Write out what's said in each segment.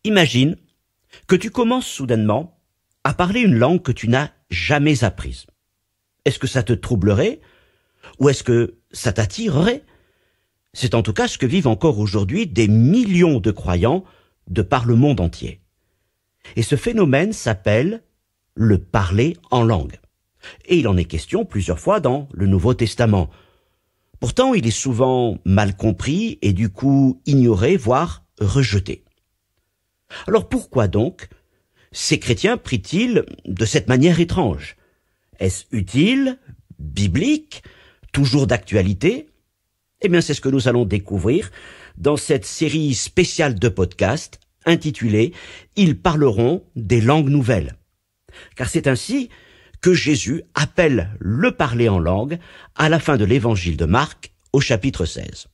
Imagine que tu commences soudainement à parler une langue que tu n'as jamais apprise. Est-ce que ça te troublerait ou est-ce que ça t'attirerait? C'est en tout cas ce que vivent encore aujourd'hui des millions de croyants de par le monde entier. Et ce phénomène s'appelle le parler en langue. Et il en est question plusieurs fois dans le Nouveau Testament. Pourtant, il est souvent mal compris et du coup ignoré, voire rejeté. Alors pourquoi donc ces chrétiens prient-ils de cette manière étrange? Est-ce utile, biblique, toujours d'actualité? Eh bien, c'est ce que nous allons découvrir dans cette série spéciale de podcasts intitulée « Ils parleront des langues nouvelles ». Car c'est ainsi que Jésus appelle le parler en langue à la fin de l'évangile de Marc au chapitre 16.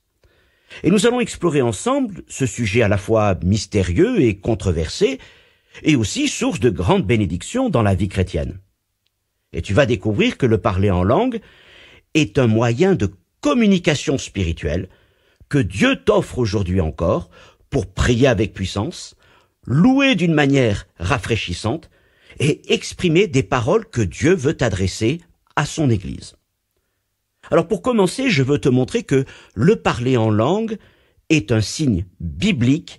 Et nous allons explorer ensemble ce sujet à la fois mystérieux et controversé, et aussi source de grande bénédiction dans la vie chrétienne. Et tu vas découvrir que le parler en langue est un moyen de communication spirituelle que Dieu t'offre aujourd'hui encore pour prier avec puissance, louer d'une manière rafraîchissante et exprimer des paroles que Dieu veut t'adresser à son Église. Alors pour commencer, je veux te montrer que le parler en langue est un signe biblique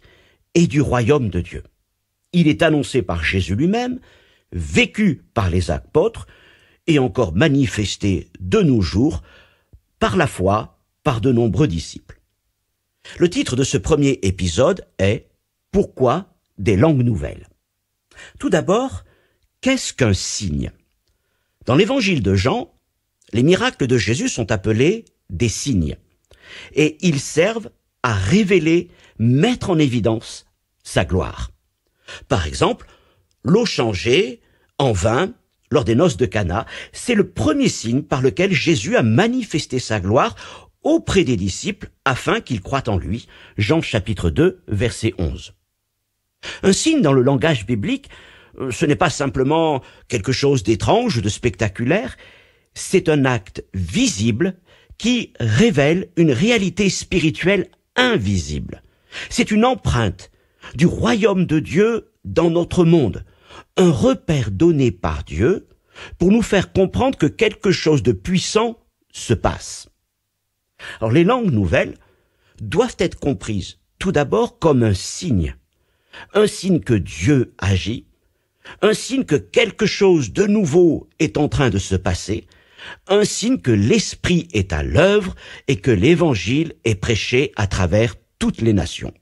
et du royaume de Dieu. Il est annoncé par Jésus lui-même, vécu par les apôtres et encore manifesté de nos jours par la foi par de nombreux disciples. Le titre de ce premier épisode est « Pourquoi des langues nouvelles ?» Tout d'abord, qu'est-ce qu'un signe? Dans l'évangile de Jean, les miracles de Jésus sont appelés des signes. Et ils servent à révéler, mettre en évidence sa gloire. Par exemple, l'eau changée en vin lors des noces de Cana, c'est le premier signe par lequel Jésus a manifesté sa gloire auprès des disciples afin qu'ils croient en lui. Jean chapitre 2, verset 11. Un signe dans le langage biblique, ce n'est pas simplement quelque chose d'étrange, de spectaculaire, c'est un acte visible qui révèle une réalité spirituelle invisible. C'est une empreinte du royaume de Dieu dans notre monde, un repère donné par Dieu pour nous faire comprendre que quelque chose de puissant se passe. Alors les langues nouvelles doivent être comprises tout d'abord comme un signe que Dieu agit, un signe que quelque chose de nouveau est en train de se passer, un signe que l'Esprit est à l'œuvre et que l'Évangile est prêché à travers toutes les nations.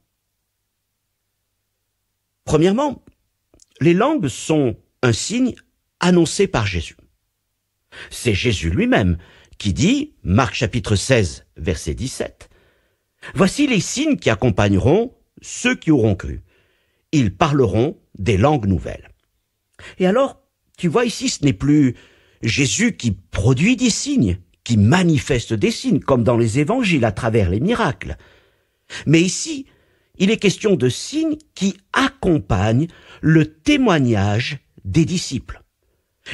Premièrement, les langues sont un signe annoncé par Jésus. C'est Jésus lui-même qui dit, Marc chapitre 16, verset 17, « Voici les signes qui accompagneront ceux qui auront cru. Ils parleront des langues nouvelles. » Et alors, tu vois ici, ce n'est plus Jésus qui produit des signes, qui manifeste des signes, comme dans les évangiles à travers les miracles. Mais ici, il est question de signes qui accompagnent le témoignage des disciples.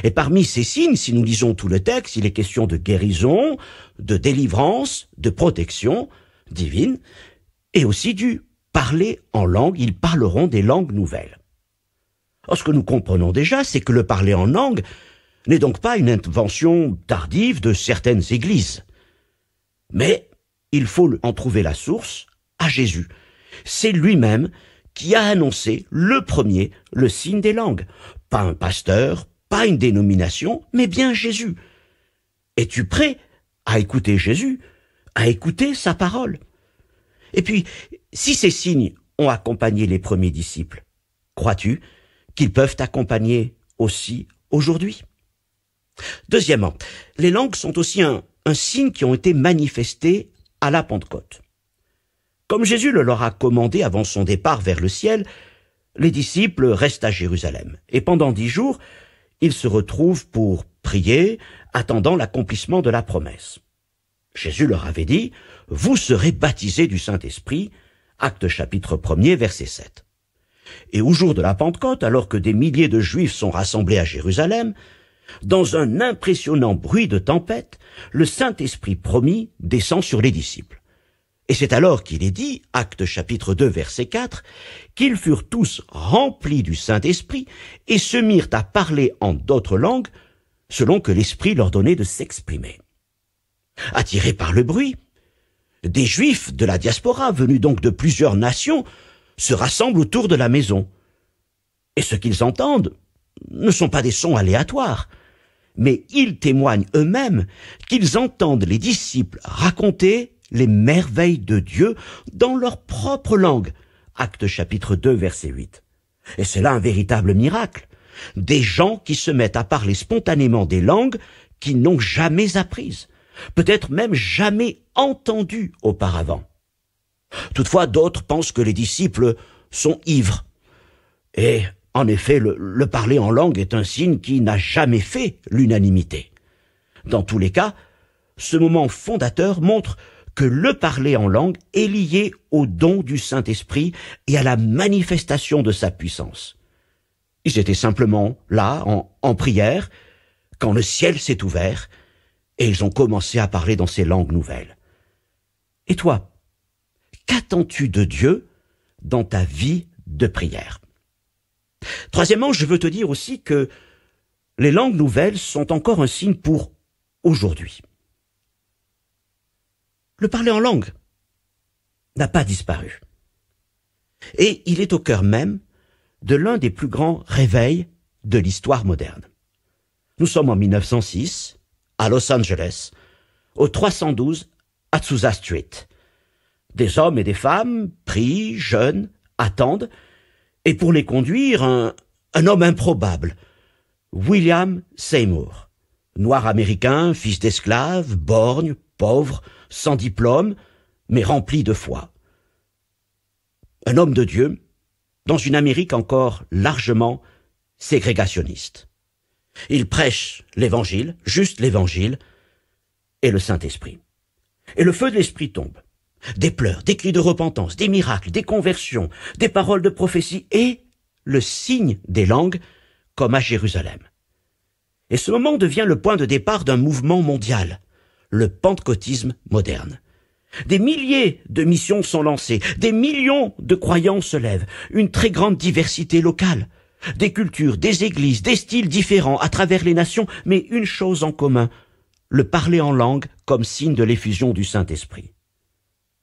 Et parmi ces signes, si nous lisons tout le texte, il est question de guérison, de délivrance, de protection divine, et aussi du parler en langue. Ils parleront des langues nouvelles. Alors, ce que nous comprenons déjà, c'est que le parler en langue n'est donc pas une invention tardive de certaines églises. Mais il faut en trouver la source à Jésus. C'est lui-même qui a annoncé le premier le signe des langues. Pas un pasteur, pas une dénomination, mais bien Jésus. Es-tu prêt à écouter Jésus, à écouter sa parole? Et puis, si ces signes ont accompagné les premiers disciples, crois-tu qu'ils peuvent accompagner aussi aujourd'hui? Deuxièmement, les langues sont aussi un signe qui ont été manifestés à la Pentecôte. Comme Jésus le leur a commandé avant son départ vers le ciel, les disciples restent à Jérusalem. Et pendant 10 jours, ils se retrouvent pour prier, attendant l'accomplissement de la promesse. Jésus leur avait dit, « Vous serez baptisés du Saint-Esprit », Actes chapitre 1er, verset 7. Et au jour de la Pentecôte, alors que des milliers de Juifs sont rassemblés à Jérusalem, dans un impressionnant bruit de tempête, le Saint-Esprit promis descend sur les disciples. Et c'est alors qu'il est dit, Actes chapitre 2 verset 4, qu'ils furent tous remplis du Saint-Esprit et se mirent à parler en d'autres langues, selon que l'Esprit leur donnait de s'exprimer. Attirés par le bruit, des Juifs de la diaspora, venus donc de plusieurs nations, se rassemblent autour de la maison. Et ce qu'ils entendent ne sont pas des sons aléatoires, mais ils témoignent eux-mêmes qu'ils entendent les disciples raconter les merveilles de Dieu dans leur propre langue. Actes chapitre 2 verset 8. Et c'est là un véritable miracle. Des gens qui se mettent à parler spontanément des langues qu'ils n'ont jamais apprises, peut-être même jamais entendues auparavant. Toutefois, d'autres pensent que les disciples sont ivres. Et en effet, le parler en langue est un signe qui n'a jamais fait l'unanimité. Dans tous les cas, ce moment fondateur montre que le parler en langue est lié au don du Saint-Esprit et à la manifestation de sa puissance. Ils étaient simplement là, en prière, quand le ciel s'est ouvert, et ils ont commencé à parler dans ces langues nouvelles. Et toi, qu'attends-tu de Dieu dans ta vie de prière? Troisièmement, je veux te dire aussi que les langues nouvelles sont encore un signe pour aujourd'hui. Le parler en langue n'a pas disparu. Et il est au cœur même de l'un des plus grands réveils de l'histoire moderne. Nous sommes en 1906, à Los Angeles, au 312 Azusa Street. Des hommes et des femmes, pris, jeunes, attendent, et pour les conduire, un homme improbable, William Seymour, noir américain, fils d'esclave, borgne, pauvre, sans diplôme, mais rempli de foi. Un homme de Dieu, dans une Amérique encore largement ségrégationniste. Il prêche l'Évangile, juste l'Évangile, et le Saint-Esprit. Et le feu de l'Esprit tombe. Des pleurs, des cris de repentance, des miracles, des conversions, des paroles de prophétie et le signe des langues, comme à Jérusalem. Et ce moment devient le point de départ d'un mouvement mondial, le pentecôtisme moderne. Des milliers de missions sont lancées, des millions de croyants se lèvent, une très grande diversité locale, des cultures, des églises, des styles différents à travers les nations, mais une chose en commun, le parler en langue comme signe de l'effusion du Saint-Esprit.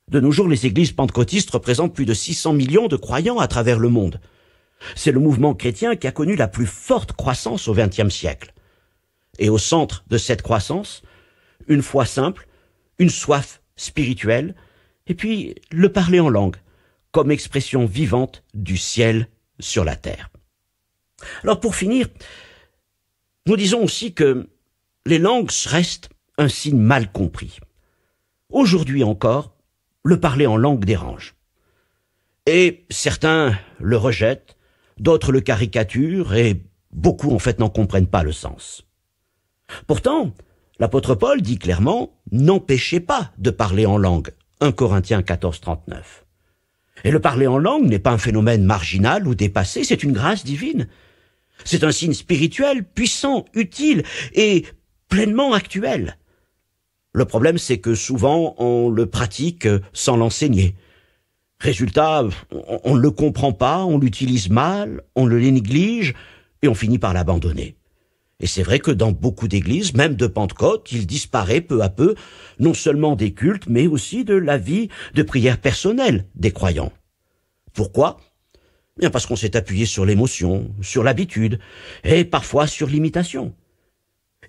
De nos jours, les églises pentecôtistes représentent plus de 600 millions de croyants à travers le monde. C'est le mouvement chrétien qui a connu la plus forte croissance au XXe siècle. Et au centre de cette croissance, une foi simple, une soif spirituelle, et puis le parler en langue, comme expression vivante du ciel sur la terre. Alors pour finir, nous disons aussi que les langues restent un signe mal compris. Aujourd'hui encore, le parler en langue dérange. Et certains le rejettent, d'autres le caricaturent, et beaucoup en fait n'en comprennent pas le sens. Pourtant, l'apôtre Paul dit clairement « N'empêchez pas de parler en langue » 1 Corinthiens 14, 39. Et le parler en langue n'est pas un phénomène marginal ou dépassé, c'est une grâce divine. C'est un signe spirituel, puissant, utile et pleinement actuel. Le problème, c'est que souvent, on le pratique sans l'enseigner. Résultat, on ne le comprend pas, on l'utilise mal, on le néglige et on finit par l'abandonner. Et c'est vrai que dans beaucoup d'églises, même de Pentecôte, il disparaît peu à peu, non seulement des cultes, mais aussi de la vie de prière personnelle des croyants. Pourquoi ? Bien parce qu'on s'est appuyé sur l'émotion, sur l'habitude, et parfois sur l'imitation.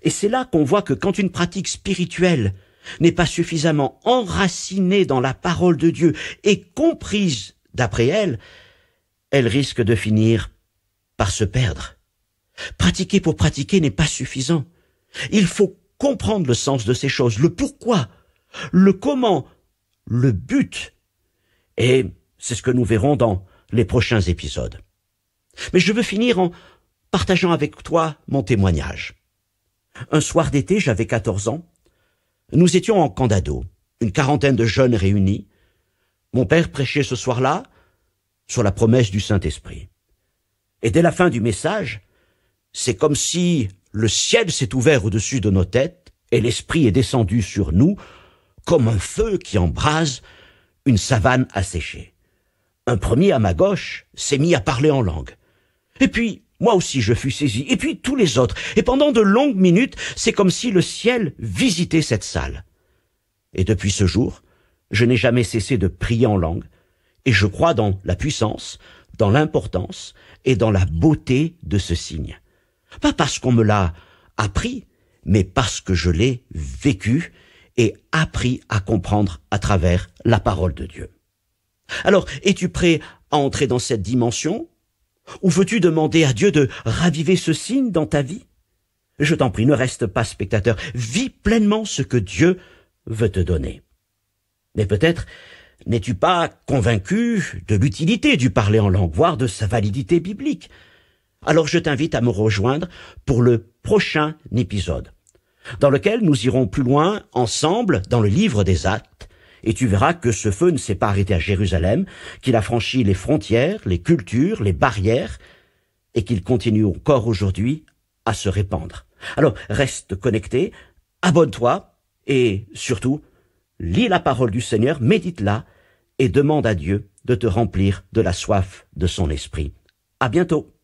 Et c'est là qu'on voit que quand une pratique spirituelle n'est pas suffisamment enracinée dans la parole de Dieu et comprise d'après elle, elle risque de finir par se perdre. Pratiquer pour pratiquer n'est pas suffisant. Il faut comprendre le sens de ces choses, le pourquoi, le comment, le but. Et c'est ce que nous verrons dans les prochains épisodes. Mais je veux finir en partageant avec toi mon témoignage. Un soir d'été, j'avais 14 ans. Nous étions en camp d'ado, une quarantaine de jeunes réunis. Mon père prêchait ce soir-là sur la promesse du Saint-Esprit. Et dès la fin du message, c'est comme si le ciel s'est ouvert au-dessus de nos têtes et l'Esprit est descendu sur nous comme un feu qui embrase une savane asséchée. Un premier à ma gauche s'est mis à parler en langue. Et puis, moi aussi je fus saisi, et puis tous les autres, et pendant de longues minutes, c'est comme si le ciel visitait cette salle. Et depuis ce jour, je n'ai jamais cessé de prier en langue, et je crois dans la puissance, dans l'importance et dans la beauté de ce signe. Pas parce qu'on me l'a appris, mais parce que je l'ai vécu et appris à comprendre à travers la parole de Dieu. Alors, es-tu prêt à entrer dans cette dimension? Ou veux-tu demander à Dieu de raviver ce signe dans ta vie? Je t'en prie, ne reste pas spectateur. Vis pleinement ce que Dieu veut te donner. Mais peut-être n'es-tu pas convaincu de l'utilité du parler en langue, voire de sa validité biblique. Alors je t'invite à me rejoindre pour le prochain épisode, dans lequel nous irons plus loin ensemble dans le livre des Actes, et tu verras que ce feu ne s'est pas arrêté à Jérusalem, qu'il a franchi les frontières, les cultures, les barrières, et qu'il continue encore aujourd'hui à se répandre. Alors reste connecté, abonne-toi, et surtout, lis la parole du Seigneur, médite-la, et demande à Dieu de te remplir de la soif de son esprit. À bientôt.